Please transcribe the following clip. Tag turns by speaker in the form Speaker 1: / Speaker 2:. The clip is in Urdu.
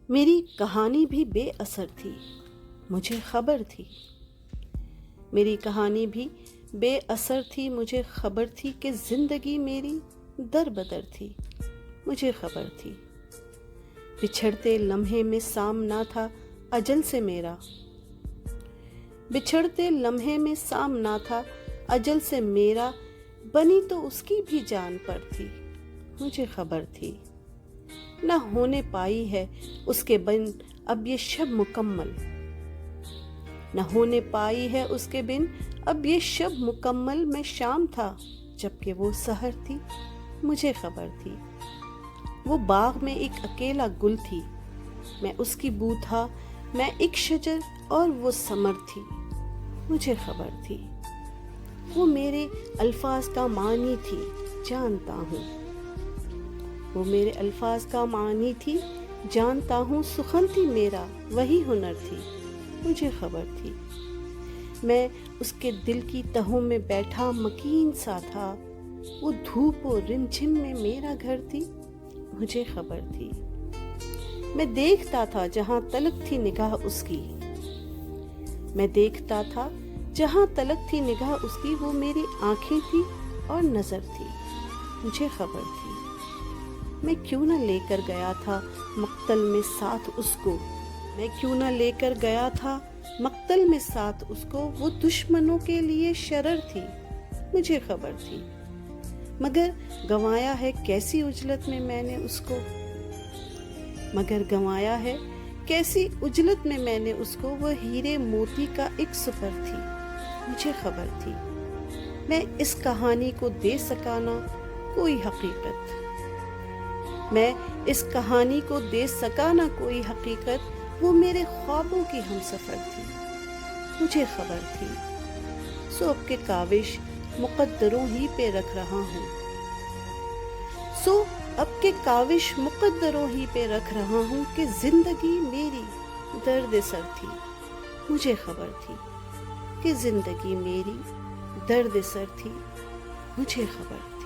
Speaker 1: میری کہانی بھی بے اثر تھی، مجھے خبر تھی۔ میری کہانی بھی بے اثر تھی، مجھے خبر تھی کہ زندگی میری در بدر تھی، مجھے خبر تھی۔ بچھڑتے لمحے میں سامنا تھا اجل سے میرا، بچھڑتے لمحے میں سامنا تھا اجل سے میرا، بنی تو اس کی بھی جان پر تھی، مجھے خبر تھی۔ نہ ہونے پائی ہے اس کے بن اب یہ شب مکمل، نہ ہونے پائی ہے اس کے بن اب یہ شب مکمل، میں شام تھا جبکہ وہ سحر تھی، مجھے خبر تھی۔ وہ باغ میں ایک اکیلا گل تھی، میں اس کی بو تھا، میں ایک شجر اور وہ ثمر تھی، مجھے خبر تھی۔ وہ میرے الفاظ کا معنی تھی، جانتا ہوں، وہ میرے الفاظ کا معنی تھی، جانتا ہوں، سخن تھی میرا وہی ہنر تھی، مجھے خبر تھی۔ میں اس کے دل کی تہوں میں بیٹھا مکین سا تھا، وہ دھوپ و رمجھم میں میرا گھر تھی، مجھے خبر تھی۔ میں دیکھتا تھا جہاں تلک تھی نگاہ اس کی، میں دیکھتا تھا جہاں تلک تھی نگاہ اس کی، وہ میری آنکھیں تھی اور نظر تھی، مجھے خبر تھی۔ میں کیوں نہ لے کر گیا تھا مقتل میں ساتھ اس کو، میں کیوں نہ لے کر گیا تھا مقتل میں ساتھ اس کو، وہ دشمنوں کے لیے شرر تھی، مجھے خبر تھی۔ مگر گنوایا ہے کیسی اجلت میں میں نے اس کو، مگر گنوایا ہے کیسی اجلت میں میں نے اس کو، وہ ہیرے موتی کا ایک سپر تھی، مجھے خبر تھی۔ میں اس کہانی کو دے سکا نہ کوئی حقیقت، میں اس کہانی کو دے سکا نہ کوئی حقیقت، وہ میرے خوابوں کی ہم سفر تھی، مجھے خبر تھی۔ سو اب کے کاوش مقدروں ہی پہ رکھ رہا ہوں، سو اب کے کاوش مقدروں ہی پہ رکھ رہا ہوں، کہ زندگی میری درد سر تھی، مجھے خبر تھی، کہ زندگی میری درد سر تھی، مجھے خبر تھی۔